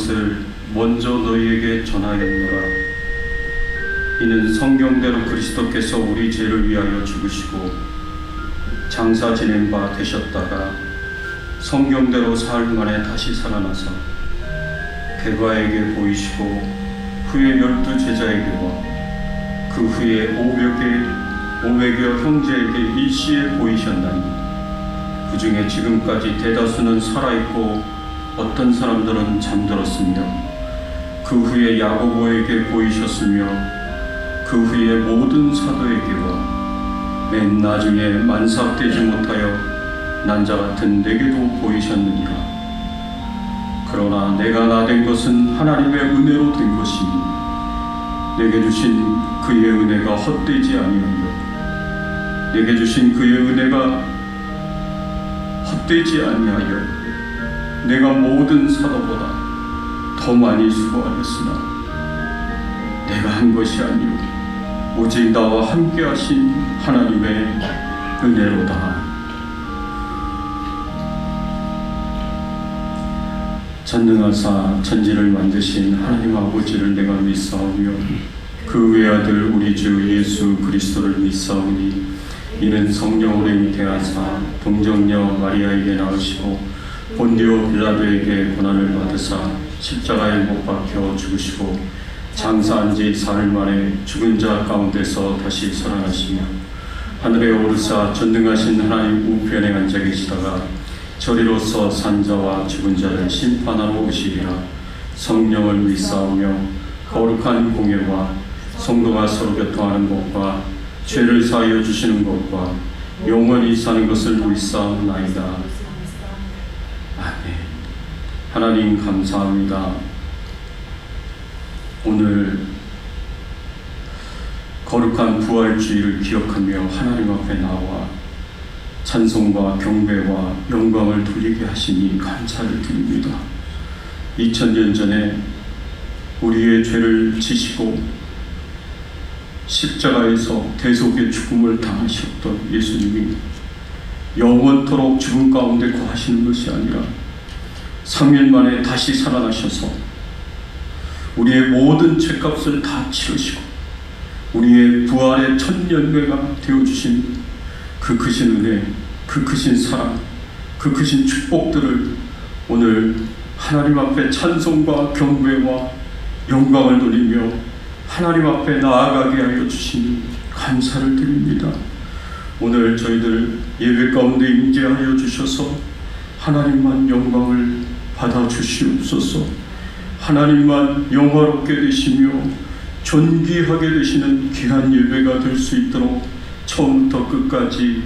것을 먼저 너희에게 전하였노라. 이는 성경대로 그리스도께서 우리 죄를 위하여 죽으시고 장사 지낸 바 되셨다가 성경대로 사흘 만에 다시 살아나서 베바에게 보이시고 후에 12 제자에게와 그 후에 500여 형제에게 일시에 보이셨나니 그 중에 지금까지 대다수는 살아있고 어떤 사람들은 잠들었으며 그 후에 야고보에게 보이셨으며 그 후에 모든 사도에게와 맨 나중에 만삭되지 못하여 난자 같은 내게도 보이셨느니라. 그러나 내가 나된 것은 하나님의 은혜로 된 것이니 내게 주신 그의 은혜가 헛되지 아니하여 내게 주신 그의 은혜가 헛되지 아니하여 내가 모든 사도보다 더 많이 수고하였으나 내가 한 것이 아니오 오직 나와 함께 하신 하나님의 은혜로다. 전능하사 천지를 만드신 하나님 아버지를 내가 믿사오며 그 외아들 우리 주 예수 그리스도를 믿사오니 이는 성령으로 잉태하사 동정녀 마리아에게 낳으시고 본디오 빌라도에게 고난을 받으사 십자가에 못 박혀 죽으시고 장사한 지 사흘 만에 죽은 자 가운데서 다시 살아나시며 하늘에 오르사 전능하신 하나님 우편에 앉아 계시다가 저리로서 산자와 죽은 자를 심판하러 오시리라. 성령을 믿사오며 거룩한 공예와 성도가 서로 교통하는 것과 죄를 사하여 주시는 것과 영원히 사는 것을 믿사옵나이다. 아멘. 하나님 감사합니다. 오늘 거룩한 부활주의를 기억하며 하나님 앞에 나와 찬송과 경배와 영광을 돌리게 하시니 감사를 드립니다. 2000년 전에 우리의 죄를 지시고 십자가에서 대속의 죽음을 당하셨던 예수님이 영원토록 죽음 가운데 거하시는 것이 아니라 3일 만에 다시 살아나셔서 우리의 모든 죄값을 다 치르시고 우리의 부활의 첫 열매가 되어주신 그 크신 은혜, 그 크신 사랑, 그 크신 축복들을 오늘 하나님 앞에 찬송과 경배와 영광을 돌리며 하나님 앞에 나아가게 하여 주시니 감사를 드립니다. 오늘 저희들 예배 가운데 임재하여 주셔서 하나님만 영광을 받아 주시옵소서. 하나님만 영화롭게 되시며 존귀하게 되시는 귀한 예배가 될 수 있도록 처음부터 끝까지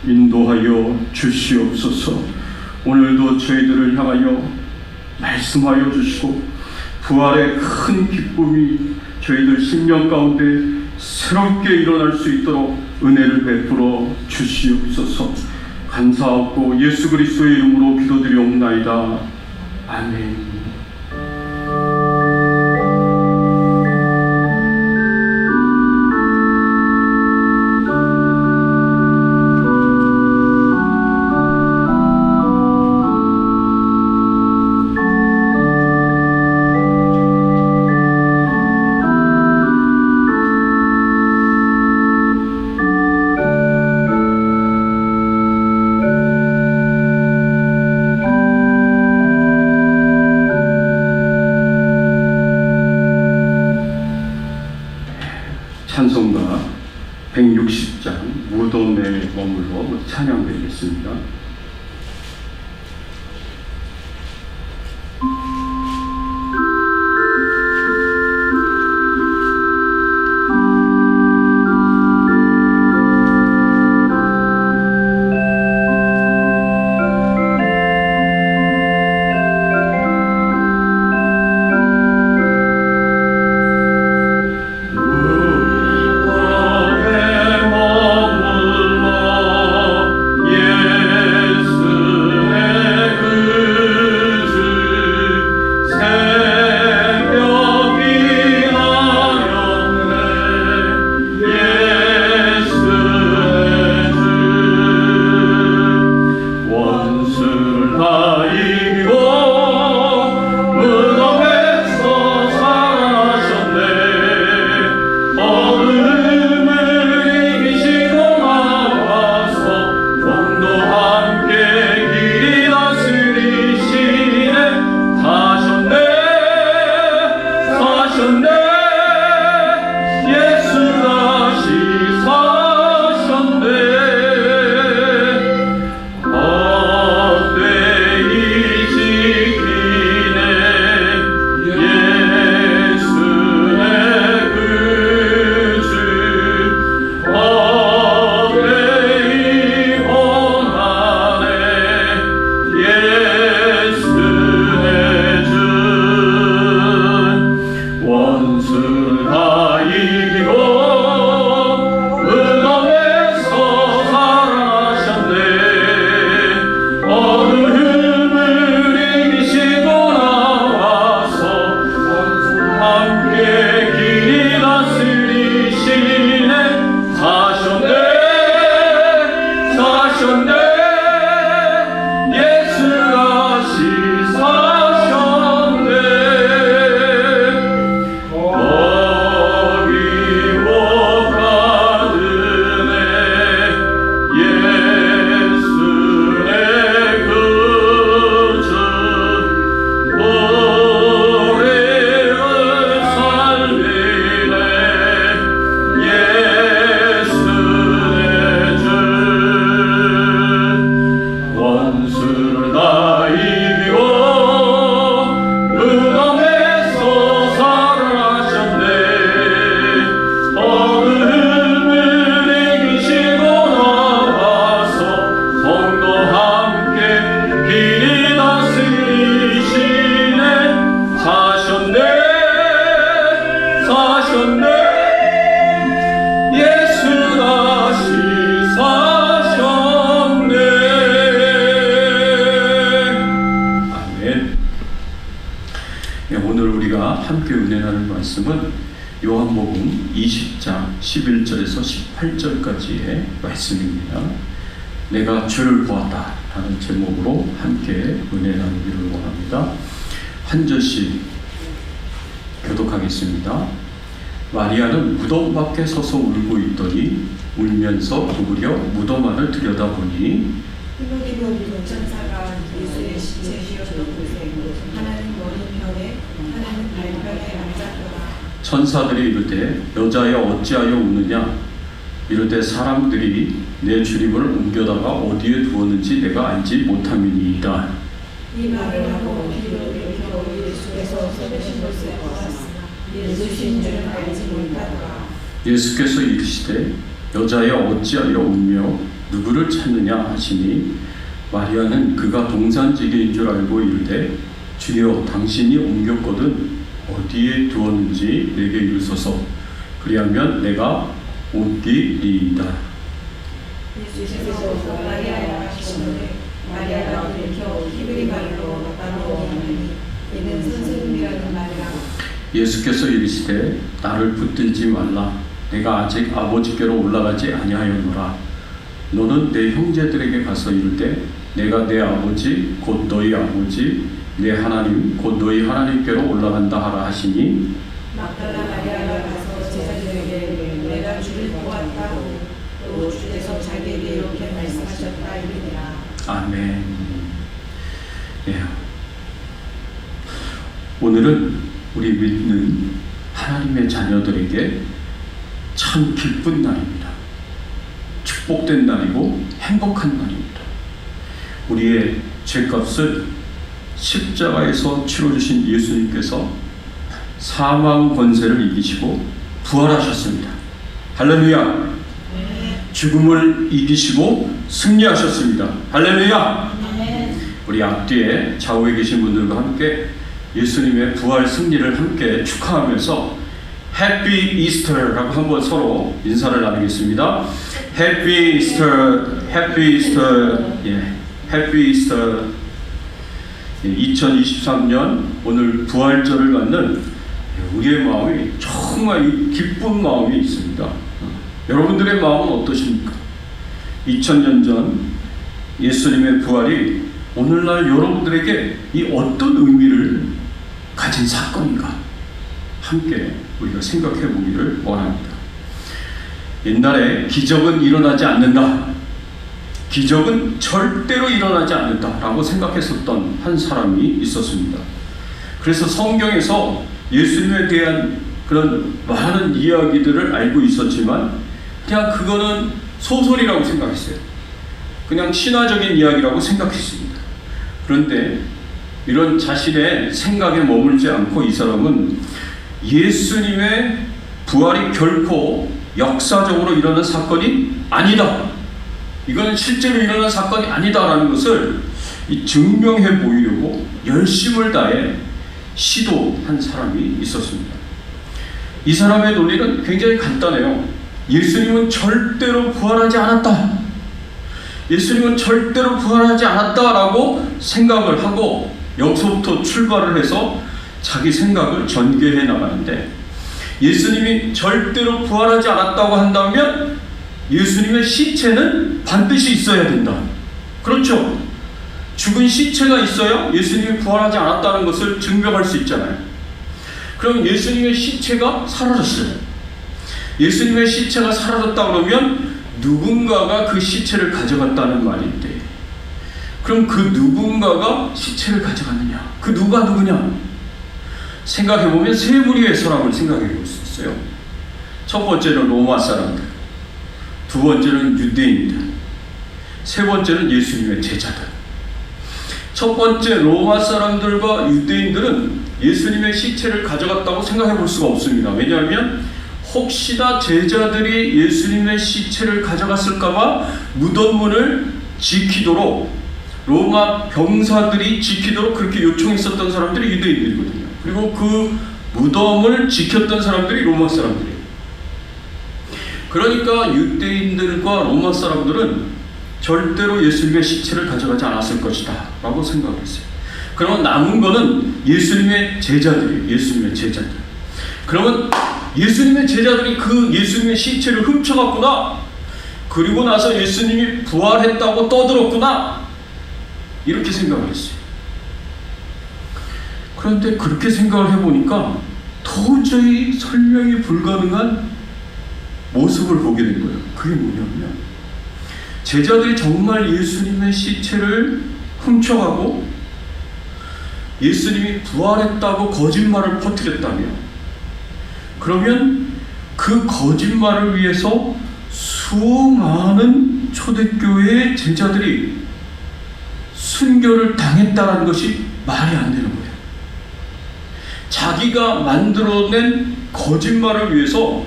인도하여 주시옵소서. 오늘도 저희들을 향하여 말씀하여 주시고 부활의 큰 기쁨이 저희들 심령 가운데 새롭게 일어날 수 있도록 은혜를 베풀어 주시옵소서. 감사하고 예수 그리스도의 이름으로 기도드리옵나이다. 아멘. 찬송가 160장 무덤에 머물러 찬양드리겠습니다. Yeah. 말씀은 요한복음 20장 11절에서 18절까지의 말씀입니다. 내가 주를 보았다 라는 제목으로 함께 은혜 나누기를 원합니다. 한 절씩 교독하겠습니다. 마리아는 무덤 밖에 서서 울고 있더니 울면서 구부려 무덤 안을 들여다보니 히브리군 천사가 예수의 시체 지어놓고세 하나는 머리편에 하나는 발편에 앉았더라. 천사들이 이르되 여자여 어찌하여 우느냐 이르되 사람들이 내 주님을 옮겨다가 어디에 두었는지 내가 알지 못함이니이다. 이 말을 하고 뒤로 일으켜 예수께서 서계신 곳에 와았으나 예수신 줄은 알지 못하더라. 예수께서 이르시되 여자여 어찌하여 울며 누구를 찾느냐 하시니 마리아는 그가 동산지기인 줄 알고 이르되 주여 당신이 옮겼거든 어디에 두었는지 내게 이르소서 그리하면 내가 옮기리이다. 예수께서 마리아야 하시는데 마리아가 일으켜 히브리 말로 나누니 이는 선생님이라는 말이라. 예수께서 이르시되 나를 붙들지 말라 내가 아직 아버지께로 올라가지 아니하였노라. 너는 내 형제들에게 가서 이르되 내가 내 아버지 곧 너희 아버지 내 하나님 곧 너희 하나님께로 올라간다 하라 하시니 막달라 마리아가 가서 제자들에게 내가 주를 보았다고 또 주께서 자기에게 이렇게 말씀하셨다 이르니라. 아멘. 예. 오늘은 우리 믿는 하나님의 자녀들에게 참 기쁜 날입니다. 축복된 날이고 행복한 날입니다. 우리의 죄값을 십자가에서 치러주신 예수님께서 사망 권세를 이기시고 부활하셨습니다. 할렐루야. 죽음을 이기시고 승리하셨습니다. 할렐루야. 우리 앞뒤에 좌우에 계신 분들과 함께 예수님의 부활 승리를 함께 축하하면서 해피 이스터라고 한번 서로 인사를 나누겠습니다. 해피 이스터, 해피 이스터, 예, 해피 이스터. 2023년 오늘 부활절을 갖는 우리의 마음이 정말 기쁜 마음이 있습니다. 여러분들의 마음은 어떠십니까? 2000년 전 예수님의 부활이 오늘날 여러분들에게 이 어떤 의미를 가진 사건인가? 함께 우리가 생각해 보기를 원합니다. 옛날에 기적은 일어나지 않는다. 기적은 절대로 일어나지 않는다라고 생각했었던 한 사람이 있었습니다. 그래서 성경에서 예수님에 대한 그런 많은 이야기들을 알고 있었지만 그냥 그거는 소설이라고 생각했어요. 그냥 신화적인 이야기라고 생각했습니다. 그런데 이런 자신의 생각에 머물지 않고 이 사람은 예수님의 부활이 결코 역사적으로 일어난 사건이 아니다. 이거는 실제로 일어난 사건이 아니다라는 것을 증명해 보이려고 열심을 다해 시도한 사람이 있었습니다. 이 사람의 논리는 굉장히 간단해요. 예수님은 절대로 부활하지 않았다. 예수님은 절대로 부활하지 않았다라고 생각을 하고 여기서부터 출발을 해서 자기 생각을 전개해 나가는데 예수님이 절대로 부활하지 않았다고 한다면 예수님의 시체는 반드시 있어야 된다. 그렇죠? 죽은 시체가 있어야 예수님이 부활하지 않았다는 것을 증명할 수 있잖아요. 그럼 예수님의 시체가 사라졌어요. 예수님의 시체가 사라졌다 그러면 누군가가 그 시체를 가져갔다는 말인데 그럼 그 누군가가 시체를 가져갔느냐? 그 누가 누구냐? 생각해보면 세 무리의 사람을 생각해볼 수 있어요. 첫 번째는 로마 사람들, 두 번째는 유대인들, 세 번째는 예수님의 제자들. 첫 번째 로마 사람들과 유대인들은 예수님의 시체를 가져갔다고 생각해 볼 수가 없습니다. 왜냐하면 혹시나 제자들이 예수님의 시체를 가져갔을까봐 무덤문을 지키도록 로마 병사들이 지키도록 그렇게 요청했었던 사람들이 유대인들이거든요. 그리고 그 무덤을 지켰던 사람들이 로마 사람들이에요. 그러니까 유대인들과 로마 사람들은 절대로 예수님의 시체를 가져가지 않았을 것이다 라고 생각을 했어요. 그러면 남은 거는 예수님의 제자들이에요. 예수님의 제자들. 그러면 예수님의 제자들이 그 예수님의 시체를 훔쳐갔구나, 그리고 나서 예수님이 부활했다고 떠들었구나, 이렇게 생각을 했어요. 그런데 그렇게 생각을 해보니까 도저히 설명이 불가능한 모습을 보게 된 거예요. 그게 뭐냐면, 제자들이 정말 예수님의 시체를 훔쳐가고 예수님이 부활했다고 거짓말을 퍼뜨렸다면, 그러면 그 거짓말을 위해서 수많은 초대교회의 제자들이 순교를 당했다는 것이 말이 안 되는 거예요. 자기가 만들어낸 거짓말을 위해서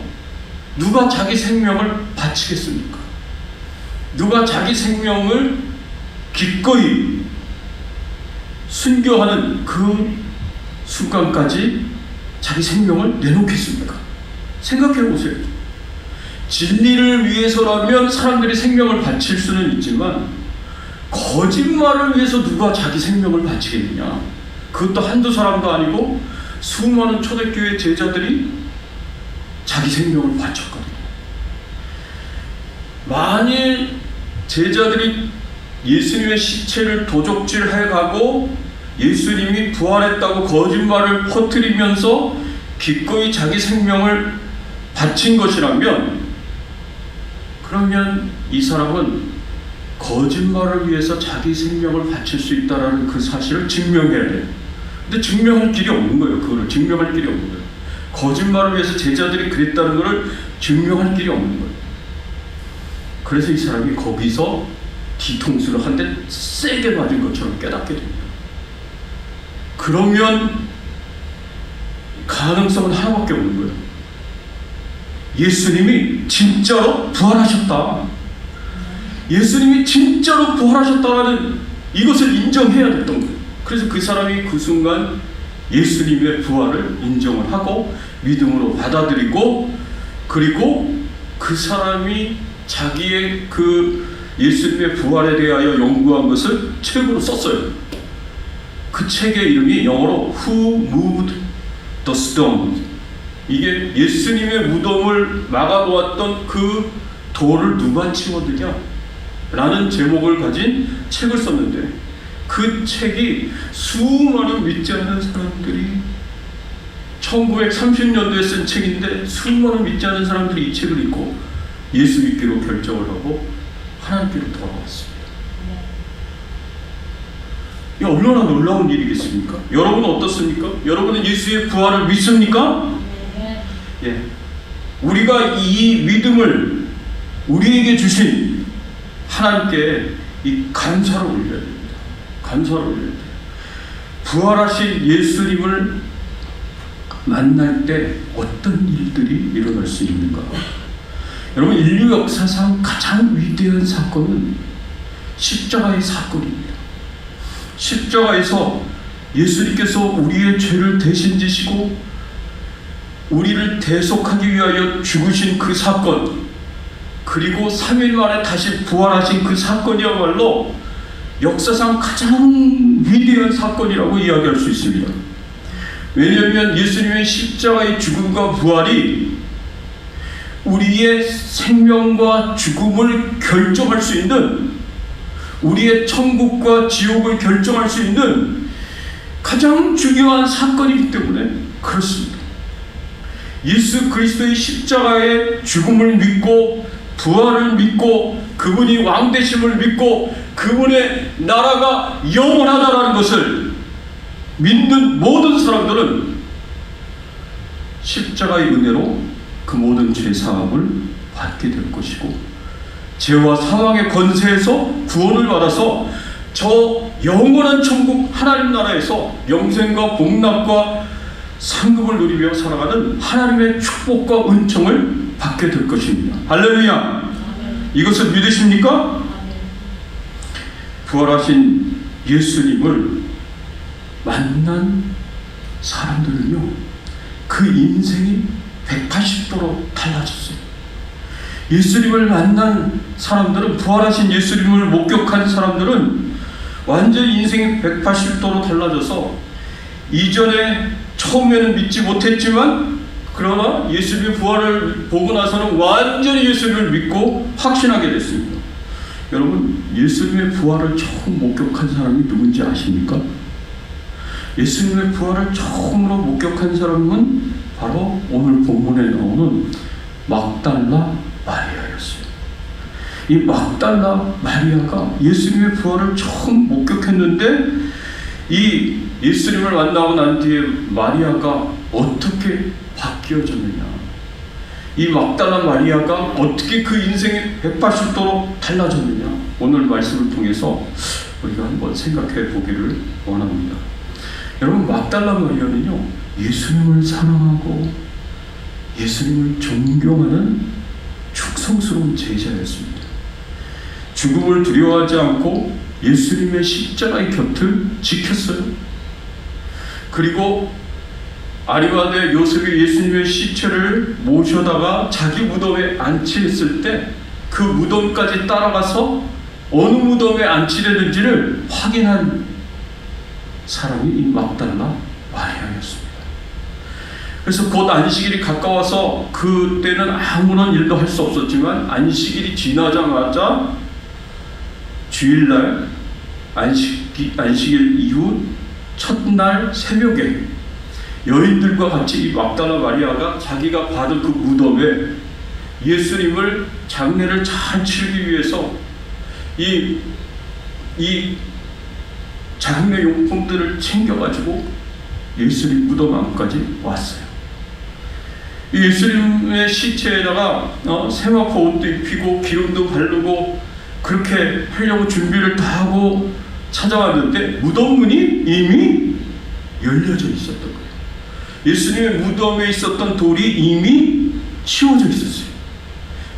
누가 자기 생명을 바치겠습니까? 누가 자기 생명을 기꺼이 순교하는 그 순간까지 자기 생명을 내놓겠습니까? 생각해 보세요. 진리를 위해서라면 사람들이 생명을 바칠 수는 있지만, 거짓말을 위해서 누가 자기 생명을 바치겠느냐? 그것도 한두 사람도 아니고 수많은 초대교회 제자들이 자기 생명을 바쳤거든요. 만일 제자들이 예수님의 시체를 도적질해가고 예수님이 부활했다고 거짓말을 퍼뜨리면서 기꺼이 자기 생명을 바친 것이라면, 그러면 이 사람은 거짓말을 위해서 자기 생명을 바칠 수 있다는 그 사실을 증명해야 돼요. 근데 증명할 길이 없는 거예요. 그거를 증명할 길이 없는 거예요. 거짓말을 위해서 제자들이 그랬다는 것을 증명할 길이 없는 거예요. 그래서 이 사람이 거기서 뒤통수를 한 대 세게 맞은 것처럼 깨닫게 됩니다. 그러면 가능성은 하나밖에 없는 거예요. 예수님이 진짜로 부활하셨다. 예수님이 진짜로 부활하셨다는 이것을 인정해야 됐던 거예요. 그래서 그 사람이 그 순간 예수님의 부활을 인정을 하고 믿음으로 받아들이고, 그리고 그 사람이 자기의 그 예수님의 부활에 대하여 연구한 것을 책으로 썼어요. 그 책의 이름이 영어로 Who Moved the Stone? 이게 예수님의 무덤을 막아놓았던 그 돌을 누가 치워드냐? 라는 제목을 가진 책을 썼는데, 그 책이 수많은 믿지 않는 사람들이 1930년도에 쓴 책인데, 수많은 믿지 않는 사람들이 이 책을 읽고 예수 믿기로 결정을 하고 하나님께로 돌아왔습니다. 이 얼마나 놀라운 일이겠습니까? 여러분은 어떻습니까? 여러분은 예수의 부활을 믿습니까? 예. 우리가 이 믿음을 우리에게 주신 하나님께 이 감사를 올려야 됩니다. 감사를 올려야 돼요. 부활하신 예수님을 만날 때 어떤 일들이 일어날 수 있는가? 여러분, 인류 역사상 가장 위대한 사건은 십자가의 사건입니다. 십자가에서 예수님께서 우리의 죄를 대신 지시고 우리를 대속하기 위하여 죽으신 그 사건, 그리고 3일 만에 다시 부활하신 그 사건이야말로 역사상 가장 위대한 사건이라고 이야기할 수 있습니다. 왜냐하면 예수님의 십자가의 죽음과 부활이 우리의 생명과 죽음을 결정할 수 있는, 우리의 천국과 지옥을 결정할 수 있는 가장 중요한 사건이기 때문에 그렇습니다. 예수 그리스도의 십자가의 죽음을 믿고 부활을 믿고 그분이 왕되심을 믿고 그분의 나라가 영원하다라는 것을 믿는 모든 사람들은 십자가의 은혜로 그 모든 죄 사함을 받게 될 것이고, 죄와 사망의 권세에서 구원을 받아서 저 영원한 천국 하나님 나라에서 영생과 복락과 상급을 누리며 살아가는 하나님의 축복과 은총을 받게 될 것입니다. 할렐루야! 이것을 믿으십니까? 부활하신 예수님을 만난 사람들은요, 그 인생이 180도로 달라졌어요. 예수님을 만난 사람들은, 부활하신 예수님을 목격한 사람들은 완전히 인생이 180도로 달라져서 이전에 처음에는 믿지 못했지만 그러나 예수님의 부활을 보고 나서는 완전히 예수님을 믿고 확신하게 됐습니다. 여러분, 예수님의 부활을 처음 목격한 사람이 누군지 아십니까? 예수님의 부활을 처음으로 목격한 사람은 바로 오늘 본문에 나오는 막달라 마리아였어요. 이 막달라 마리아가 예수님의 부활을 처음 목격했는데, 이 예수님을 만나고 난 뒤에 마리아가 어떻게 바뀌어졌느냐, 이 막달라 마리아가 어떻게 그 인생이 180도로 달라졌느냐, 오늘 말씀을 통해서 우리가 한번 생각해 보기를 원합니다. 여러분, 막달라 마리아는요, 예수님을 사랑하고 예수님을 존경하는 충성스러운 제자였습니다. 죽음을 두려워하지 않고 예수님의 십자가의 곁을 지켰어요. 그리고 아리마대 요셉이 예수님의 시체를 모셔다가 자기 무덤에 안치했을 때 그 무덤까지 따라가서 어느 무덤에 안치되는지를 확인한 사람이 이 막달라 마리아였습니다. 그래서 곧 안식일이 가까워서 그때는 아무런 일도 할 수 없었지만, 안식일이 지나자마자 주일날 안식일 이후 첫날 새벽에 여인들과 같이 이 막달라 마리아가 자기가 받은 그 무덤에 예수님을 장례를 잘 치르기 위해서 이 장례 용품들을 챙겨가지고 예수님 무덤 안까지 왔어요. 이 예수님의 시체에다가 세마포 옷도 입히고 기름도 바르고 그렇게 하려고 준비를 다 하고 찾아왔는데, 무덤 문이 이미 열려져 있었던 거예요. 예수님의 무덤에 있었던 돌이 이미 치워져 있었어요.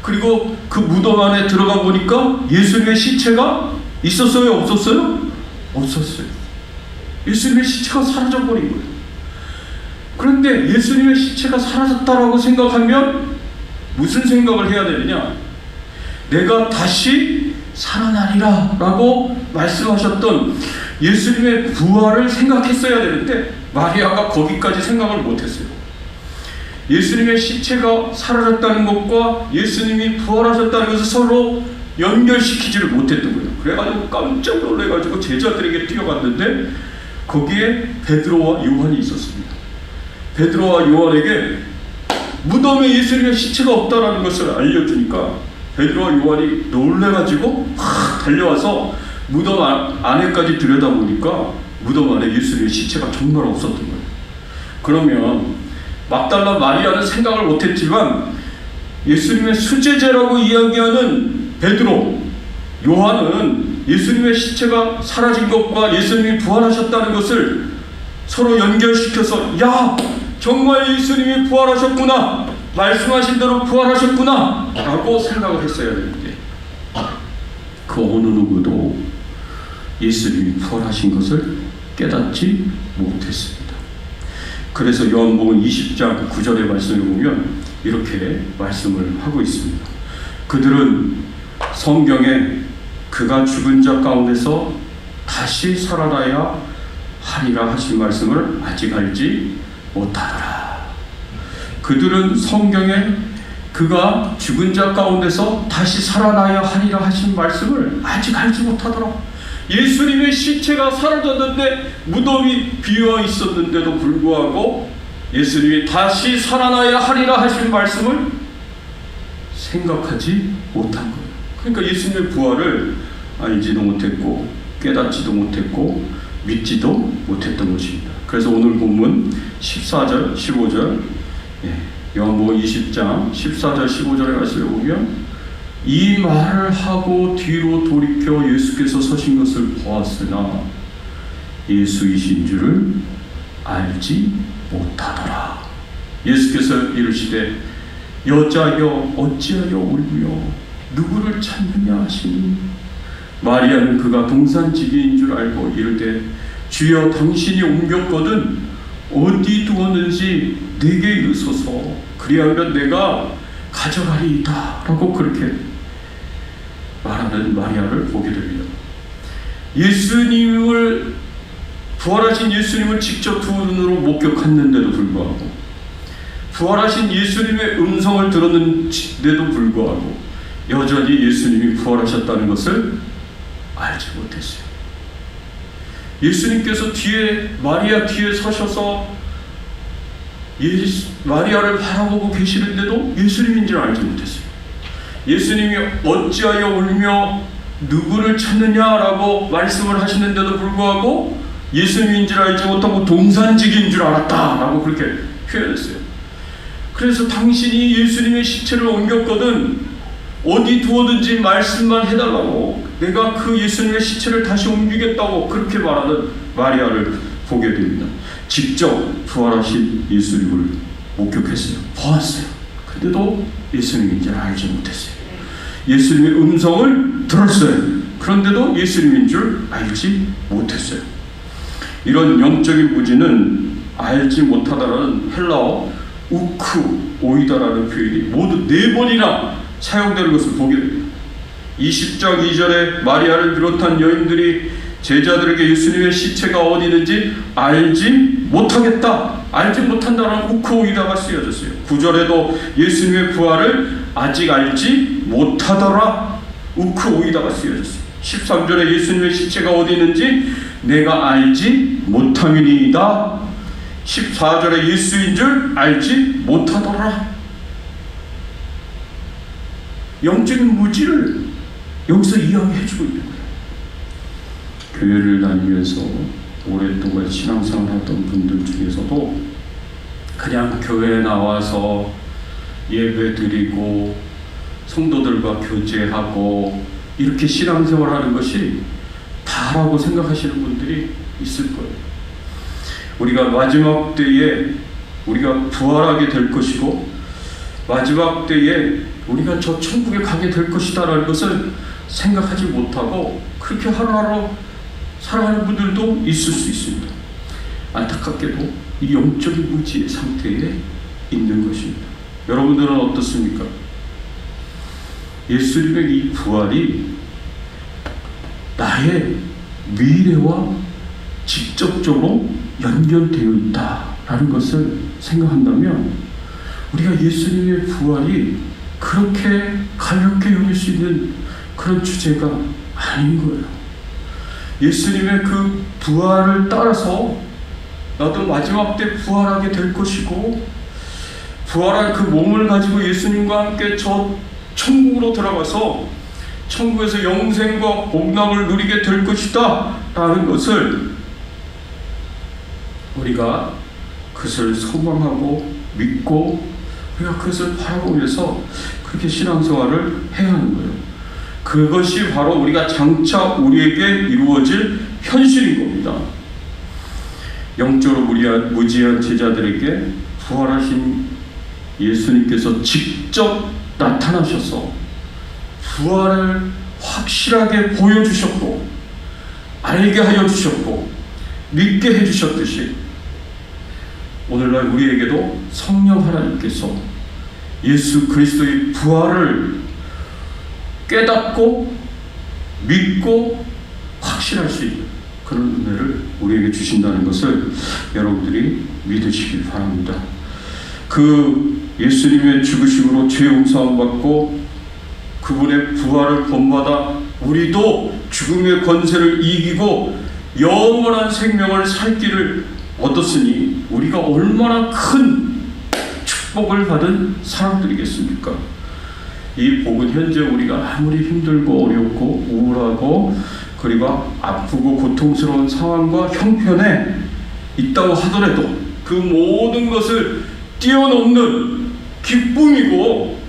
그리고 그 무덤 안에 들어가 보니까 예수님의 시체가 있었어요? 없었어요? 없었어요. 예수님의 시체가 사라져버린 거예요. 그런데 예수님의 시체가 사라졌다라고 생각하면 무슨 생각을 해야 되느냐? 내가 다시 살아나리라 라고 말씀하셨던 예수님의 부활을 생각했어야 되는데, 마리아가 거기까지 생각을 못했어요. 예수님의 시체가 사라졌다는 것과 예수님이 부활하셨다는 것을 서로 연결시키지를 못했던 거예요. 그래가지고 깜짝 놀래가지고 제자들에게 뛰어갔는데, 거기에 베드로와 요한이 있었습니다. 베드로와 요한에게 무덤에 예수님의 시체가 없다라는 것을 알려주니까 베드로와 요한이 놀래가지고 막 달려와서 무덤 안에까지 들여다보니까 무덤 안에 예수님의 시체가 정말 없었던 거예요. 그러면 막달라 마리아는 생각을 못했지만, 예수님의 수제자라고 이야기하는 베드로, 요한은 예수님의 시체가 사라진 것과 예수님이 부활하셨다는 것을 서로 연결시켜서, 야, 정말 예수님이 부활하셨구나, 말씀하신 대로 부활하셨구나 라고 생각을 했어야 되는데, 그 어느 누구도 예수님이 부활하신 것을 깨닫지 못했습니다. 그래서 요한복음 20장 9절의 말씀을 보면 이렇게 말씀을 하고 있습니다. 그들은 성경에 그가 죽은 자 가운데서 다시 살아나야 하리라 하신 말씀을 아직 알지 못하더라. 그들은 성경에 그가 죽은 자 가운데서 다시 살아나야 하리라 하신 말씀을 아직 알지 못하더라. 예수님의 시체가 사라졌는데 무덤이 비어 있었는데도 불구하고 예수님이 다시 살아나야 하리라 하신 말씀을 생각하지 못한 거예요. 그러니까 예수님의 부활을 알지도 못했고 깨닫지도 못했고 믿지도 못했던 것입니다. 그래서 오늘 본문 14절, 15절, 요한복음 20장 14절, 15절의 말씀을 보면, 이 말을 하고 뒤로 돌이켜 예수께서 서신 것을 보았으나 예수이신 줄을 알지 못하더라. 예수께서 이르시되 여자여 어찌하여 울며 누구를 찾느냐 하시니, 마리아는 그가 동산지기인 줄 알고 이르되 주여 당신이 옮겼거든 어디 두었는지 내게 이르소서, 그리하면 내가 가져가리이다 라고 그렇게 말하는 마리아를 보게 됩니다. 예수님을, 부활하신 예수님을 직접 두 눈으로 목격했는데도 불구하고, 부활하신 예수님의 음성을 들었는데도 불구하고 여전히 예수님이 부활하셨다는 것을 알지 못했어요. 예수님께서 마리아 뒤에 서셔서 마리아를 바라보고 계시는데도 예수님인 줄 알지 못했어요. 예수님이 어찌하여 울며 누구를 찾느냐라고 말씀을 하시는데도 불구하고 예수님인 줄 알지 못하고 동산직인 줄 알았다라고 그렇게 표현했어요. 그래서 당신이 예수님의 시체를 옮겼거든 어디 두어든지 말씀만 해달라고, 내가 그 예수님의 시체를 다시 옮기겠다고 그렇게 말하는 마리아를 보게 됩니다. 직접 부활하신 예수님을 목격했어요. 보았어요. 그런데도 예수님인 줄 알지 못했어요. 예수님의 음성을 들었어요. 그런데도 예수님인 줄 알지 못했어요. 이런 영적인 무지는 알지 못하다라는 헬라어 우크 오이다라는 표현이 모두 4번이나 사용되는 것을 보게 됩니다. 20장 2절에 마리아를 비롯한 여인들이 제자들에게 예수님의 시체가 어디 있는지 알지 못하겠다, 알지 못한다는 우크 오이다가 쓰여졌어요. 9절에도 예수님의 부활을 아직 알지 못하더라, 우크 오이다가 쓰여졌어요. 13절에 예수님의 시체가 어디 있는지 내가 알지 못함이니이다. 14절에 예수인 줄 알지 못하더라. 영적인 무지를 여기서 이야기해주고 있는 거예요. 교회를 다니면서 오랫동안 신앙생활 하던 분들 중에서도 그냥 교회에 나와서 예배 드리고 성도들과 교제하고 이렇게 신앙생활하는 것이 다라고 생각하시는 분들이 있을 거예요. 우리가 마지막 때에 우리가 부활하게 될 것이고 마지막 때에 우리가 저 천국에 가게 될 것이다라는 것을 생각하지 못하고 그렇게 하루하루 살아가는 분들도 있을 수 있습니다. 안타깝게도 이 영적인 무지의 상태에 있는 것입니다. 여러분들은 어떻습니까? 예수님의 이 부활이 나의 미래와 직접적으로 연결되어 있다라는 것을 생각한다면 우리가 예수님의 부활이 그렇게 가볍게 여길 수 있는 그런 주제가 아닌 거예요. 예수님의 그 부활을 따라서 나도 마지막 때 부활하게 될 것이고 부활한 그 몸을 가지고 예수님과 함께 저 천국으로 들어가서 천국에서 영생과 복락을 누리게 될 것이다 라는 것을 우리가 그것을 소망하고 믿고 우리가 그것을 바라보면서 그렇게 신앙생활을 해야 하는 거예요. 그것이 바로 우리가 장차 우리에게 이루어질 현실인 겁니다. 영적으로 무지한 제자들에게 부활하신 예수님께서 직접 나타나셔서 부활을 확실하게 보여주셨고 알게 하여 주셨고 믿게 해주셨듯이 오늘날 우리에게도 성령 하나님께서 예수 그리스도의 부활을 깨닫고 믿고 확신할 수 있는 그런 은혜를 우리에게 주신다는 것을 여러분들이 믿으시길 바랍니다. 그 예수님의 죽으심으로 죄 용서함 받고 그분의 부활을 본받아 우리도 죽음의 권세를 이기고 영원한 생명을 살 길을 얻었으니 우리가 얼마나 큰 축복을 받은 사람들이겠습니까? 이 복은 현재 우리가 아무리 힘들고 어렵고 우울하고 그리고 아프고 고통스러운 상황과 형편에 있다고 하더라도 그 모든 것을 뛰어넘는 기쁨이고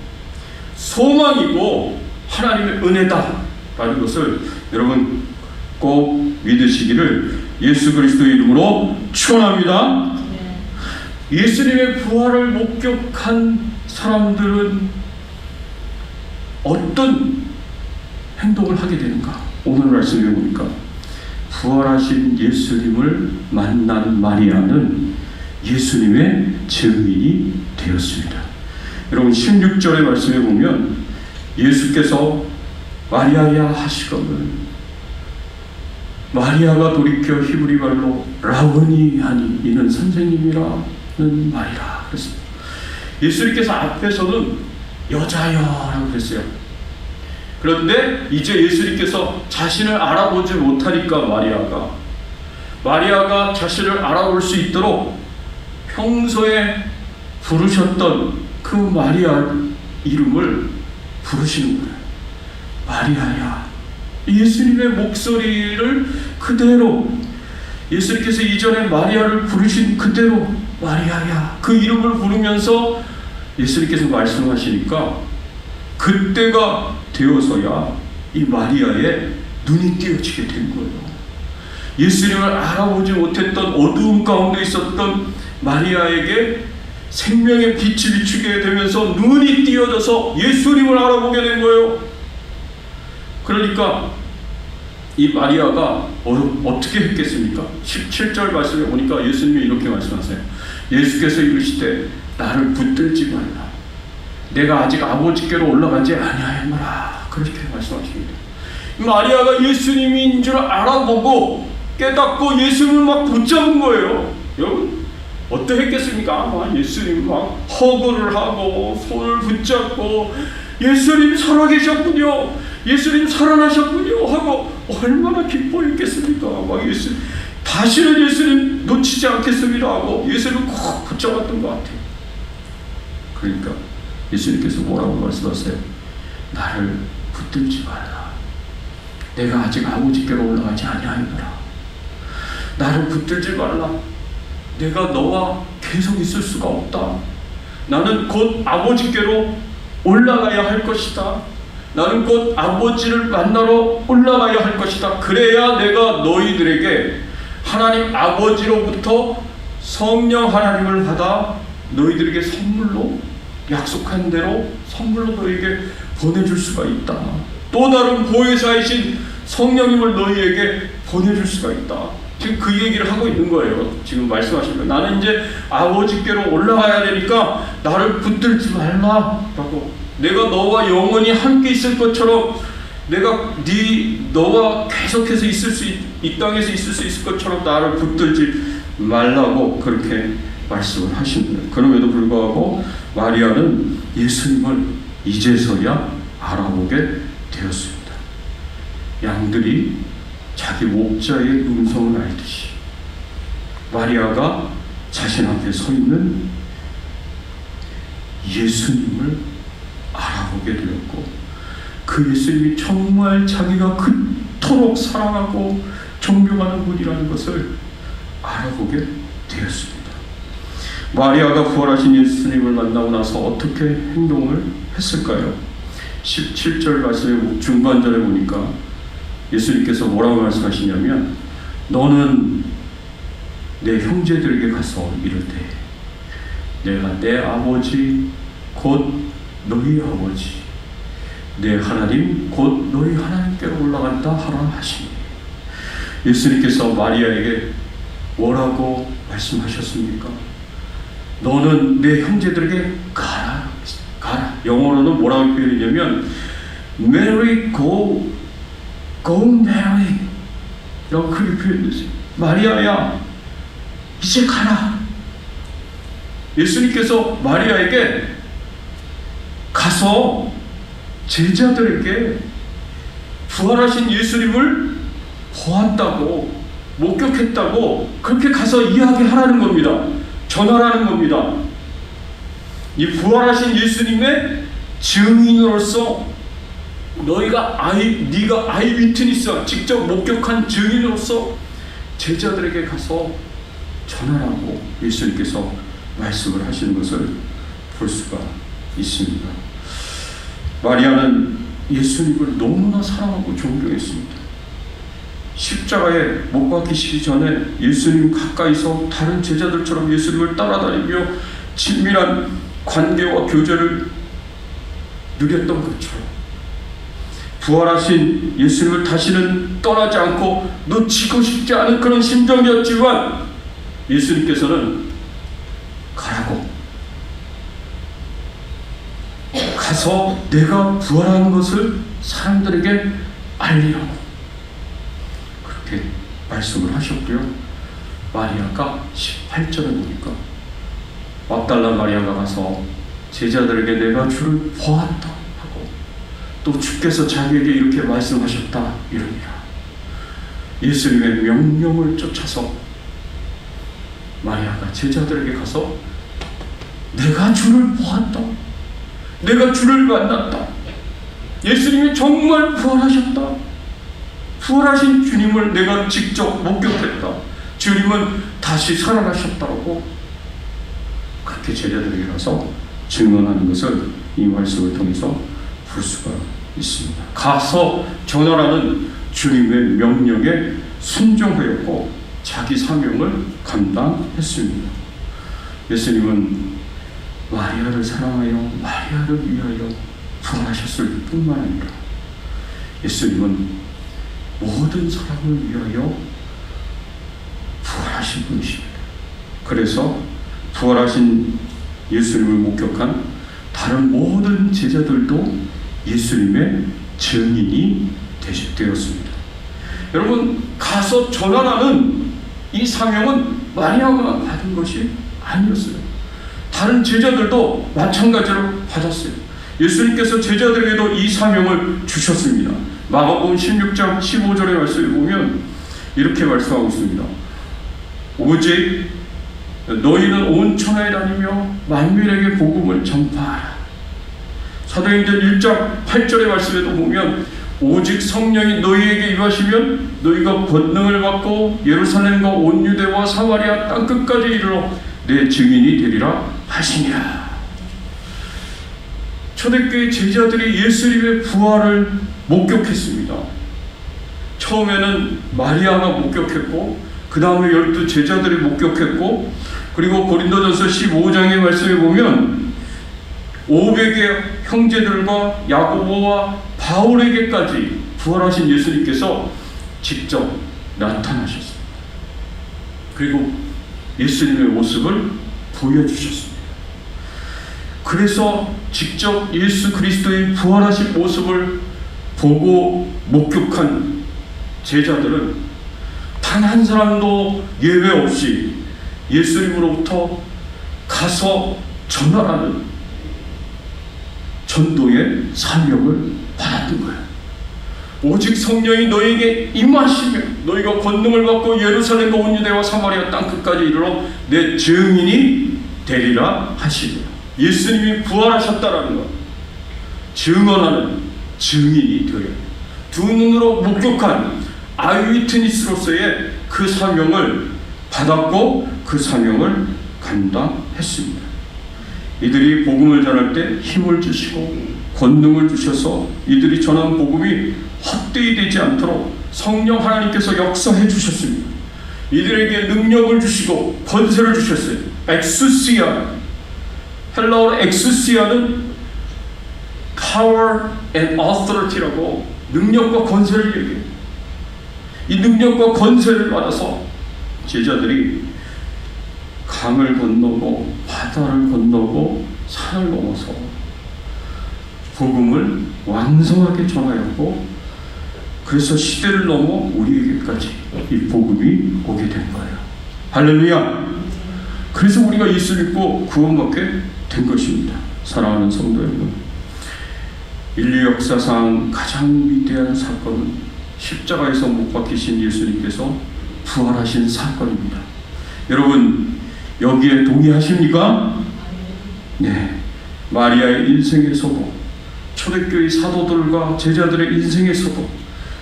소망이고 하나님의 은혜다라는 것을 여러분 꼭 믿으시기를 예수 그리스도의 이름으로 축원합니다. 예수님의 부활을 목격한 사람들은 어떤 행동을 하게 되는가? 오늘 말씀해 보니까 부활하신 예수님을 만난 마리아는 예수님의 증인이 되었습니다. 여러분 16절의 말씀에 보면 예수께서 마리아야 하시거늘 마리아가 돌이켜 히브리 말로 라보니 하니 이는 선생님이라는 말이라 그랬습니다. 예수님께서 앞에서는 여자여 라고 그랬어요. 그런데 이제 예수님께서 자신을 알아보지 못하니까 마리아가 자신을 알아볼 수 있도록 평소에 부르셨던 그 마리아 이름을 부르시는 거예요. 마리아야. 예수님의 목소리를 그대로, 예수님께서 이전에 마리아를 부르신 그대로 마리아야, 그 이름을 부르면서 예수님께서 말씀하시니까 그때가 되어서야 이 마리아의 눈이 띄어지게 된 거예요. 예수님을 알아보지 못했던 어두움 가운데 있었던 마리아에게 생명의 빛이 비추게 되면서 눈이 띄어져서 예수님을 알아보게 된 거예요. 그러니까 이 마리아가 어떻게 했겠습니까? 17절 말씀에 보니까 예수님이 이렇게 말씀하세요. 예수께서 이르시되 나를 붙들지 말라. 내가 아직 아버지께로 올라가지 아니하였노라. 그렇게 말씀하십니다. 마리아가 예수님인 줄 알아보고 깨닫고 예수님을 막 붙잡은 거예요. 여러분 어떠했겠습니까? 예수님 막 허그를 하고 손을 붙잡고 예수님 살아계셨군요, 예수님 살아나셨군요 하고 얼마나 기뻐했겠습니까? 막 예수님 다시는 예수님 놓치지 않겠습니다 하고 예수님을 꼭 붙잡았던 것 같아요. 그러니까 예수님께서 뭐라고 말씀하세요? 나를 붙들지 말라. 내가 아직 아버지께로 올라가지 아니하였노라. 나를 붙들지 말라. 내가 너와 계속 있을 수가 없다. 나는 곧 아버지께로 올라가야 할 것이다. 나는 곧 아버지를 만나러 올라가야 할 것이다. 그래야 내가 너희들에게 하나님 아버지로부터 성령 하나님을 받아 너희들에게 선물로, 약속한 대로 선물로 너희에게 보내줄 수가 있다. 또 다른 보혜사이신 성령님을 너희에게 보내줄 수가 있다. 지금 그 얘기를 하고 있는 거예요. 지금 말씀하신 거예요. 나는 이제 아버지께로 올라가야 되니까 나를 붙들지 말라 라고. 내가 너와 영원히 함께 있을 것처럼, 내가 너와 계속해서 이 땅에서 있을 수 있을 것처럼 나를 붙들지 말라고 그렇게 말씀을 하십니다. 그럼에도 불구하고 마리아는 예수님을 이제서야 알아보게 되었습니다. 양들이 자기 목자의 음성을 알듯이 마리아가 자신 앞에 서 있는 예수님을 알아보게 되었고, 그 예수님이 정말 자기가 그토록 사랑하고 존경하는 분이라는 것을 알아보게 되었습니다. 마리아가 부활하신 예수님을 만나고 나서 어떻게 행동을 했을까요? 17절 말씀의 중반절에 보니까 예수님께서 뭐라고 말씀하시냐면, 너는 내 형제들에게 가서 이르되 내가 내 아버지 곧 너희 아버지, 내 하나님 곧 너희 하나님께로 올라간다 하라 하시니. 예수님께서 마리아에게 뭐라고 말씀하셨습니까? 너는 내 형제들에게 가라. 영어로는 뭐라고 표현했냐면 Mary go Mary 라고 그렇게 표현했어요. 마리아야 이제 가라. 예수님께서 마리아에게 가서 제자들에게 부활하신 예수님을 보았다고, 목격했다고 그렇게 가서 이야기하라는 겁니다. 전하라는 겁니다. 이 부활하신 예수님의 증인으로서 네가 아이 위트니스와 직접 목격한 증인으로서 제자들에게 가서 전하라고 예수님께서 말씀을 하시는 것을 볼 수가 있습니다. 마리아는 예수님을 너무나 사랑하고 존경했습니다. 십자가에 못 박히시기 전에 예수님 가까이서 다른 제자들처럼 예수님을 따라다니며 친밀한 관계와 교제를 누렸던 것처럼 부활하신 예수님을 다시는 떠나지 않고 놓치고 싶지 않은 그런 심정이었지만, 예수님께서는 가라고, 가서 내가 부활한 것을 사람들에게 알리라고 그렇게 말씀을 하셨고요. 마리아가 18절에 보니까 막달라 마리아가 가서 제자들에게 내가 주를 보았다 하고 또 주께서 자기에게 이렇게 말씀하셨다 이럽니다. 예수님의 명령을 쫓아서 마리아가 제자들에게 가서 내가 주를 보았다, 내가 주를 만났다, 예수님이 정말 부활하셨다, 부활하신 주님을 내가 직접 목격했다, 주님은 다시 살아나셨다고 그렇게 제자들에게 가서 증언하는 것을 이 말씀을 통해서 볼 수가 있습니다. 가서 전하라는 주님의 명령에 순종하였고 자기 사명을 감당했습니다. 예수님은 마리아를 사랑하여 마리아를 위하여 부활하셨을 뿐만 아니라 예수님은 모든 사람을 위하여 부활하신 분이십니다. 그래서 부활하신 예수님을 목격한 다른 모든 제자들도 예수님의 증인이 되었습니다. 여러분, 가서 전하라는 이 사명은 마리아가 받은 것이 아니었어요. 다른 제자들도 마찬가지로 받았어요. 예수님께서 제자들에게도 이 사명을 주셨습니다. 마가복음 16장 15절의 말씀을 보면 이렇게 말씀하고 있습니다. 오직 너희는 온 천하에 다니며 만민에게 복음을 전파하라. 사도행전 1장 8절의 말씀에도 보면 오직 성령이 너희에게 임하시면 너희가 권능을 받고 예루살렘과 온 유대와 사마리아 땅끝까지 이르러 내 증인이 되리라 하시니라. 초대교회 제자들이 예수님의 부활을 목격했습니다. 처음에는 마리아가 목격했고 그 다음에 12 제자들이 목격했고 그리고 고린도전서 15장의 말씀에 보면 500의 형제들과 야고보와 바울에게까지 부활하신 예수님께서 직접 나타나셨습니다. 그리고 예수님의 모습을 보여주셨습니다. 그래서 직접 예수 그리스도의 부활하신 모습을 보고 목격한 제자들은 단 한 사람도 예외 없이 예수님으로부터 가서 전하라는 전도의 사명을 받았던 거예요. 오직 성령이 너희에게 임하시면 너희가 권능을 받고 예루살렘과 온 유대와 사마리아 땅끝까지 이르러 내 증인이 되리라 하시며 예수님이 부활하셨다라는 것 증언하는 증인이 되어야 해요. 두 눈으로 목격한 아이위트니스로서의 그 사명을 받았고 그 사명을 감당했습니다. 이들이 복음을 전할 때 힘을 주시고 권능을 주셔서 이들이 전한 복음이 헛되이 되지 않도록 성령 하나님께서 역사해 주셨습니다. 이들에게 능력을 주시고 권세를 주셨어요. 엑수시아, 헬라어로 엑수시아는 power and authority라고 능력과 권세를 얘기해요. 이 능력과 권세를 받아서 제자들이 강을 건너고 바다를 건너고 산을 넘어서 복음을 왕성하게 전하였고 그래서 시대를 넘어 우리에게까지 이 복음이 오게 된 거예요. 할렐루야! 그래서 우리가 예수 믿고 구원받게 된 것입니다. 사랑하는 성도 여러분, 인류 역사상 가장 위대한 사건은 십자가에서 못 박히신 예수님께서 부활하신 사건입니다. 여러분 여기에 동의하십니까? 네. 마리아의 인생에서도 초대교회 사도들과 제자들의 인생에서도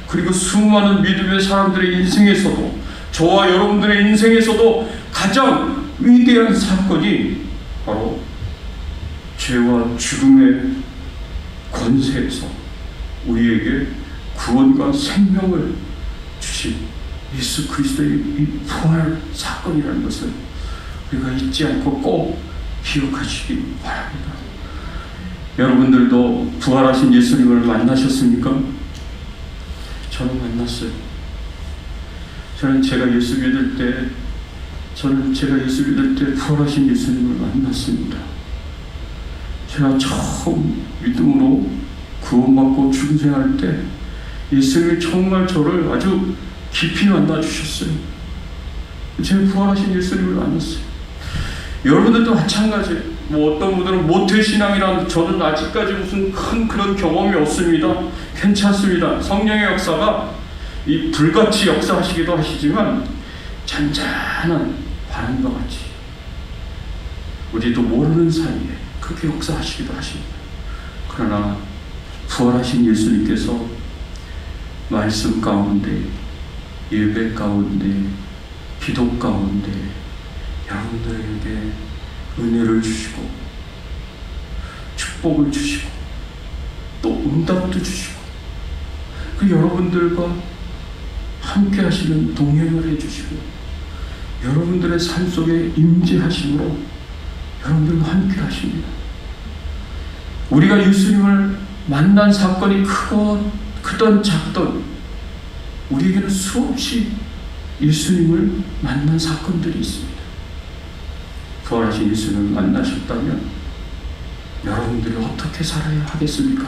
그리고 수많은 믿음의 사람들의 인생에서도 저와 여러분들의 인생에서도 가장 위대한 사건이 바로 죄와 죽음의 권세에서 우리에게 구원과 생명을 주신 예수 그리스도의 이 부활 사건이라는 것을 우리가 잊지 않고 꼭 기억하시기 바랍니다. 여러분들도 부활하신 예수님을 만나셨습니까? 저는 만났어요. 제가 예수 믿을 때 부활하신 예수님을 만났습니다. 제가 처음 믿음으로 구원받고 중생할 때 예수님이 정말 저를 아주 깊이 만나주셨어요. 제가 부활하신 예수님을 만났어요. 여러분들도 마찬가지예요. 뭐 어떤 분들은 모태신앙이란, 저는 아직까지 무슨 큰 그런 경험이 없습니다. 괜찮습니다. 성령의 역사가 이 불같이 역사하시기도 하시지만 잔잔한 바람과 같이 우리도 모르는 사이에 그렇게 역사하시기도 하십니다. 그러나 부활하신 예수님께서 말씀 가운데, 예배 가운데, 기도 가운데 여러분들에게 은혜를 주시고 축복을 주시고 또 응답도 주시고 그 여러분들과 함께 하시는 동행을 해주시고 여러분들의 삶 속에 임재하심으로 여러분들과 함께 하십니다. 우리가 예수님을 만난 사건이 크던 작던 우리에게는 수없이 예수님을 만난 사건들이 있습니다. 부활하신 예수님을 만나셨다면 여러분들이 어떻게 살아야 하겠습니까?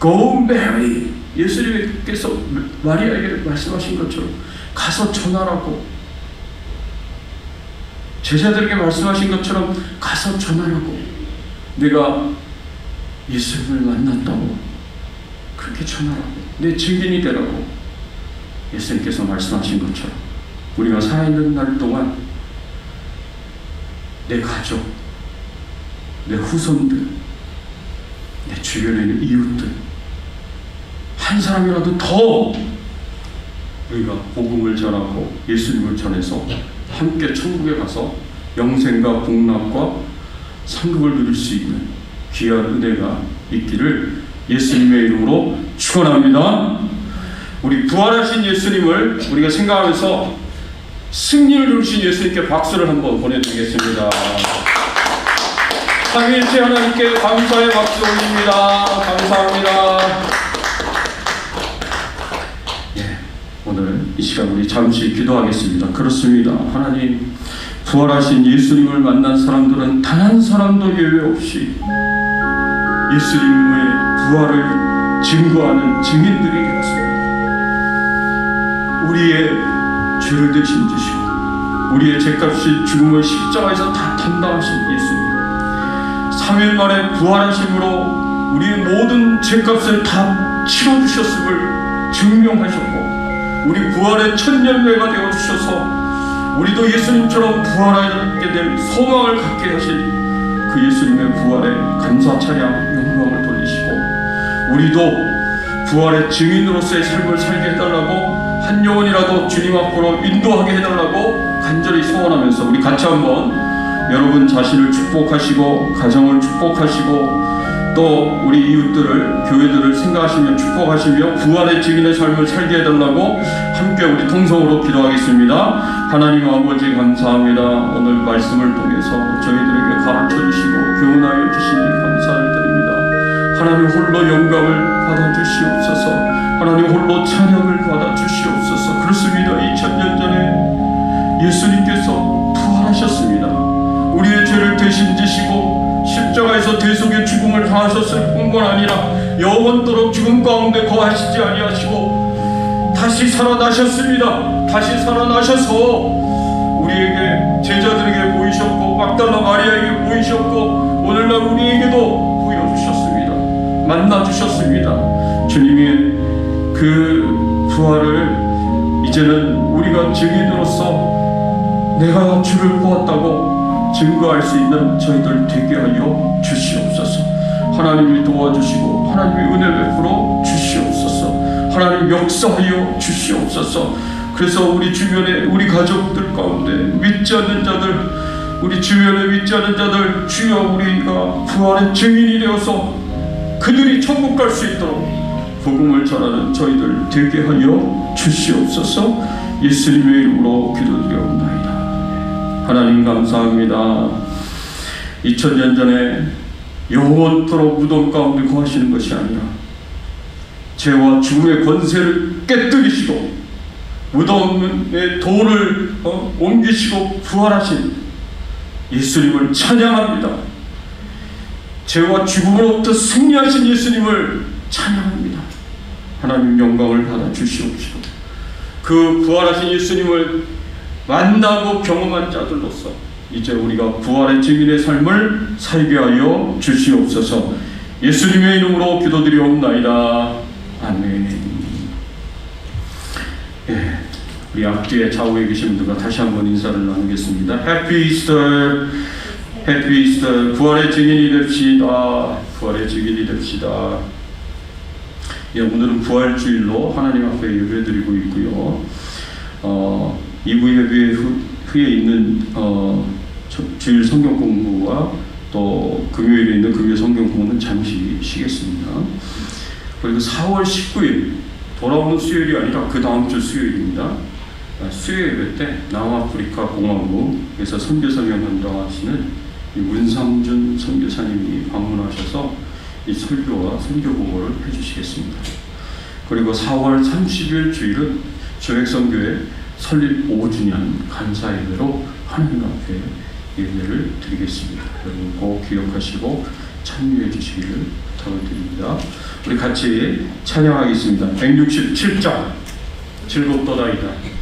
Go Mary, 예수님께서 마리아에게 말씀하신 것처럼 가서 전하라고, 제자들에게 말씀하신 것처럼 가서 전하라고, 내가 예수님을 만났다고 그렇게 전하라고, 내 증인이 되라고 예수님께서 말씀하신 것처럼 우리가 살아있는 날 동안 내 가족, 내 후손들, 내 주변에 있는 이웃들 한 사람이라도 더 우리가 복음을 전하고 예수님을 전해서 함께 천국에 가서 영생과 복락과 상급을 누릴 수 있는 귀한 은혜가 있기를 예수님의 이름으로 축원합니다. 우리 부활하신 예수님을 우리가 생각하면서 승리를 누리신 예수님께 박수를 한번 보내드리겠습니다. 삼위일체 하나님께 감사의 박수 올립니다. 감사합니다. 오늘 이 시간 우리 잠시 기도하겠습니다. 그렇습니다. 하나님, 부활하신 예수님을 만난 사람들은 단 한 사람도 예외 없이 예수님의 부활을 증거하는 증인들이 되었습니다. 우리의 죄를 대신 지시고 우리의 죄값이 죽음의 십자가에서 다 담당하신 예수님, 3일 만에 부활하심으로 우리의 모든 죄값을 다 치러주셨음을 증명하셨고 우리 부활의 천년매가 되어주셔서 우리도 예수님처럼 부활하게 될 소망을 갖게 하신 그 예수님의 부활에 감사 찬양 영광을 돌리시고 우리도 부활의 증인으로서의 삶을 살게 해달라고, 한 영혼이라도 주님 앞으로 인도하게 해달라고 간절히 소원하면서 우리 같이 한번 여러분 자신을 축복하시고 가정을 축복하시고 또 우리 이웃들을, 교회들을 생각하시며 축복하시며 부활의 증인의 삶을 살게 해달라고 함께 우리 통성으로 기도하겠습니다. 하나님 아버지 감사합니다. 오늘 말씀을 통해서 저희들에게 가르쳐주시고 교훈하여 주시니 감사를 드립니다. 하나님 홀로 영광을 받아주시옵소서. 하나님 홀로 찬양을 받아주시옵소서. 그렇습니다. 2000년 전에 예수님께서 부활하셨습니다. 우리의 죄를 대신 지시고 십자가에서 대속의 죽음을 당하셨을 뿐만 아니라 영원토록 죽음 가운데 거하시지 아니하시고 다시 살아나셨습니다. 다시 살아나셔서 우리에게, 제자들에게 보이셨고 막달라 마리아에게 보이셨고 오늘날 우리에게도 보여주셨습니다. 만나주셨습니다. 주님의 그 부활을 이제는 우리가 증인으로서 내가 주를 보았다고 증거할 수 있는 저희들 되게 하여 주시옵소서. 하나님이 도와주시고 하나님이 은혜 베풀어 주시옵소서. 하나님 역사하여 주시옵소서. 그래서 우리 주변에 우리 가족들 가운데 믿지 않는 자들, 우리 주변에 믿지 않는 자들, 주여 우리가 부활의 증인이 되어서 그들이 천국 갈 수 있도록 복음을 전하는 저희들 되게 하여 주시옵소서. 예수님의 이름으로 기도드려옵나이다. 하나님 감사합니다. 2000년 전에 영원토록 무덤 가운데 거하시는 것이 아니라 죄와 죽음의 권세를 깨뜨리시고 무덤의 돌을 옮기시고 부활하신 예수님을 찬양합니다. 죄와 죽음으로부터 승리하신 예수님을 찬양합니다. 하나님 영광을 받아 주시옵시고 그 부활하신 예수님을 만나고 경험한 자들로서 이제 우리가 부활의 증인의 삶을 살게 하여 주시옵소서. 예수님의 이름으로 기도드리옵나이다. 아멘. 예, 우리 앞뒤에 좌우에 계신 분들과 다시 한번 인사를 나누겠습니다. 해피 이스터, 해피 이스터. 부활의 증인이 됩시다. 부활의 증인이 됩시다. 예, 오늘은 부활주일로 하나님 앞에 예배드리고 있고요. 2부 예배 후에 있는 주일 성경 공부와 또 금요일에 있는 금요 성경 공부는 잠시 쉬겠습니다. 그리고 4월 19일 돌아오는 수요일이 아니라 그 다음 주 수요일입니다. 수요 예배 때 남아프리카 공화국에서 선교사명 담당하시는 문상준 선교사님이 방문하셔서 이 설교와 선교 보고를 해주시겠습니다. 그리고 4월 30일 주일은 조액선교회 설립 5주년 감사 예배로 하나님 앞에 예배를 드리겠습니다. 여러분 꼭 기억하시고 참여해 주시기를 부탁을 드립니다. 우리 같이 찬양하겠습니다. 167장 즐겁도다이다.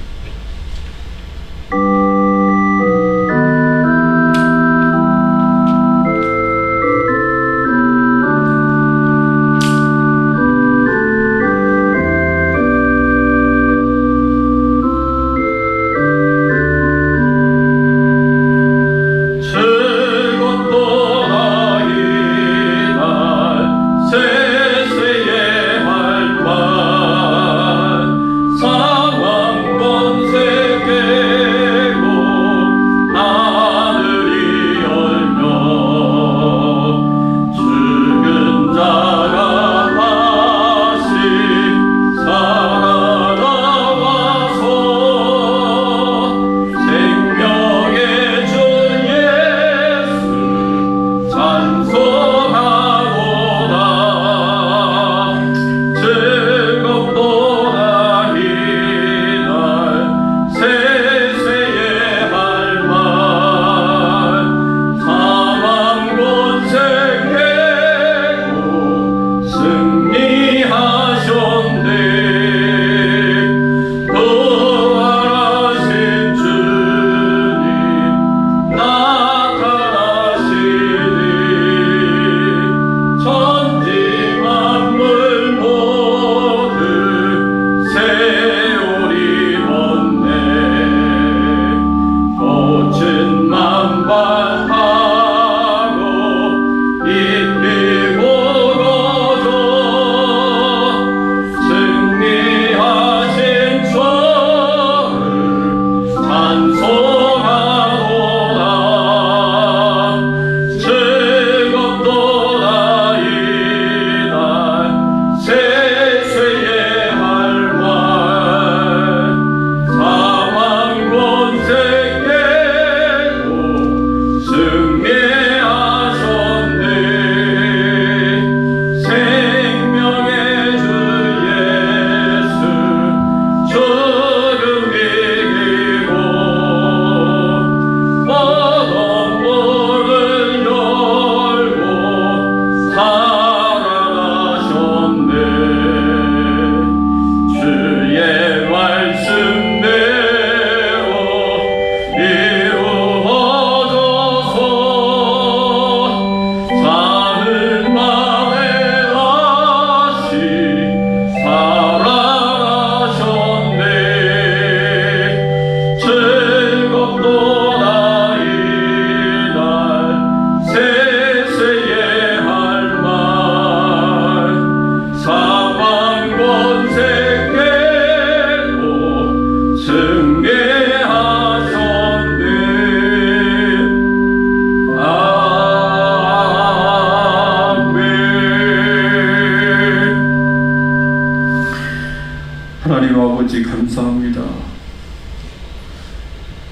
하나님 아버지 감사합니다.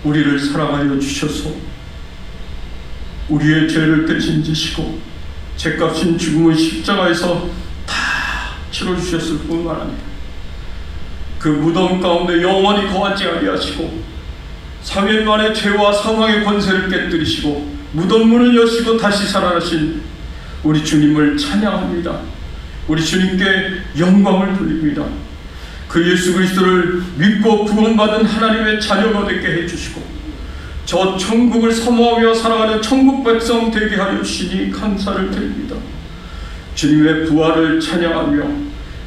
우리를 사랑하여 주셔서 우리의 죄를 대신 지시고 죄값인 죽음의 십자가에서 다 치러주셨을 뿐만 아니라 그 무덤 가운데 영원히 거하지 아니하시고 3일 만에 죄와 사망의 권세를 깨뜨리시고 무덤 문을 여시고 다시 살아나신 우리 주님을 찬양합니다. 우리 주님께 영광을 돌립니다. 그 예수 그리스도를 믿고 구원받은 하나님의 자녀가 되게 해주시고 저 천국을 사모하며 살아가는 천국 백성 되게 하여 주시니 감사를 드립니다. 주님의 부활을 찬양하며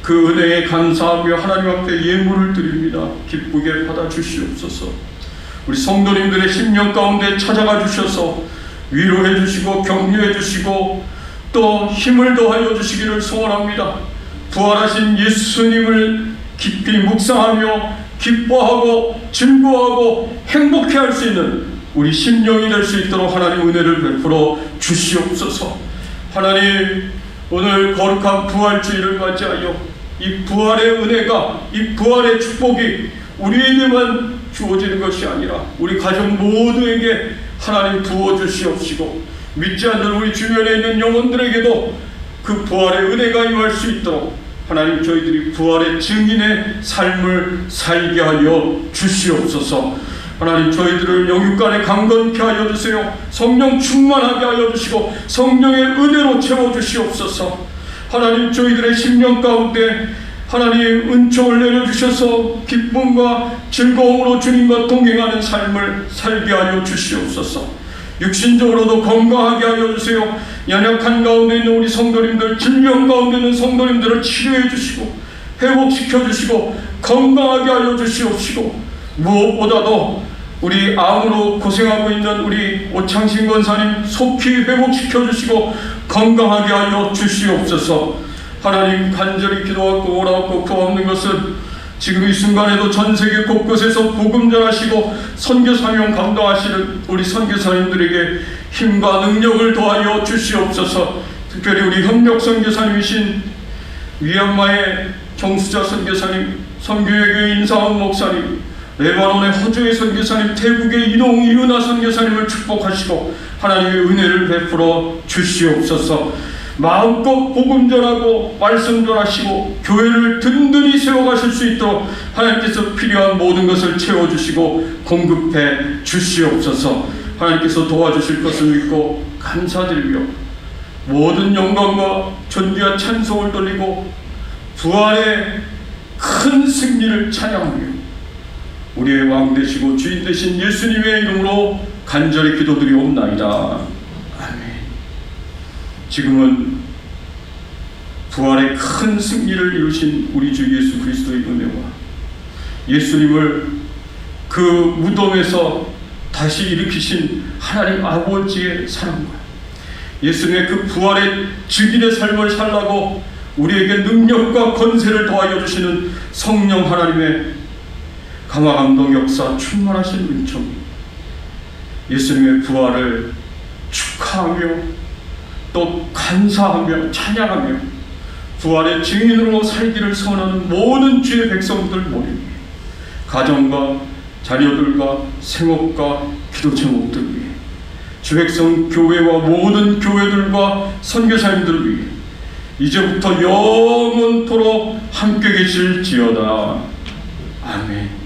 그 은혜에 감사하며 하나님 앞에 예물을 드립니다. 기쁘게 받아주시옵소서. 우리 성도님들의 심령 가운데 찾아가 주셔서 위로해 주시고 격려해 주시고 또 힘을 더하여 주시기를 소원합니다. 부활하신 예수님을 깊이 묵상하며 기뻐하고 즐거워하고 행복해 할 수 있는 우리 심령이 될 수 있도록 하나님 은혜를 베풀어 주시옵소서. 하나님, 오늘 거룩한 부활주의를 맞이하여 이 부활의 은혜가, 이 부활의 축복이 우리에게만 주어지는 것이 아니라 우리 가족 모두에게 하나님 부어주시옵시고 믿지 않는 우리 주변에 있는 영혼들에게도 그 부활의 은혜가 임할 수 있도록 하나님, 저희들이 부활의 증인의 삶을 살게 하여 주시옵소서. 하나님, 저희들을 영육간에 강건케 하여 주세요. 성령 충만하게 하여 주시고 성령의 은혜로 채워주시옵소서. 하나님, 저희들의 심령 가운데 하나님 은총을 내려주셔서 기쁨과 즐거움으로 주님과 동행하는 삶을 살게 하여 주시옵소서. 육신적으로도 건강하게 하여 주세요. 연약한 가운데 있는 우리 성도님들, 질병 가운데 있는 성도님들을 치료해 주시고 회복시켜 주시고 건강하게 하여 주시옵시고, 무엇보다도 우리 암으로 고생하고 있는 우리 오창신 권사님 속히 회복시켜 주시고 건강하게 하여 주시옵소서. 하나님, 간절히 기도하고 오라고 구하옵는 것은 지금 이 순간에도 전 세계 곳곳에서 복음 전하시고 선교 사명 감당하시는 우리 선교사님들에게 힘과 능력을 더하여 주시옵소서. 특별히 우리 협력 선교사님이신 미얀마의 정수자 선교사님, 선교회교의 인사원 목사님, 레바논의 허주의 선교사님, 태국의 이은하 선교사님을 축복하시고 하나님의 은혜를 베풀어 주시옵소서. 마음껏 복음 전하고 말씀 전하시고 교회를 든든히 세워가실 수 있도록 하나님께서 필요한 모든 것을 채워주시고 공급해 주시옵소서. 하나님께서 도와주실 것을 믿고 감사드리며 모든 영광과 존귀와 찬송을 돌리고 부활의 큰 승리를 찬양하며 우리의 왕 되시고 주인 되신 예수님의 이름으로 간절히 기도드리옵나이다. 지금은 부활의 큰 승리를 이루신 우리 주 예수 그리스도의 은혜와 예수님을 그 무덤에서 다시 일으키신 하나님 아버지의 사랑과 예수님의 그 부활의 증인의 삶을 살라고 우리에게 능력과 권세를 더하여 주시는 성령 하나님의 감화 감동 역사 충만하신 은총이 예수님의 부활을 축하하며 또 감사하며 찬양하며 부활의 증인으로 살기를 소원하는 모든 주의 백성들 모두 가정과 자녀들과 생업과 기도 제목들 위해 주 백성 교회와 모든 교회들과 선교사님들을 위해 이제부터 영원토록 함께 계실지어다. 아멘.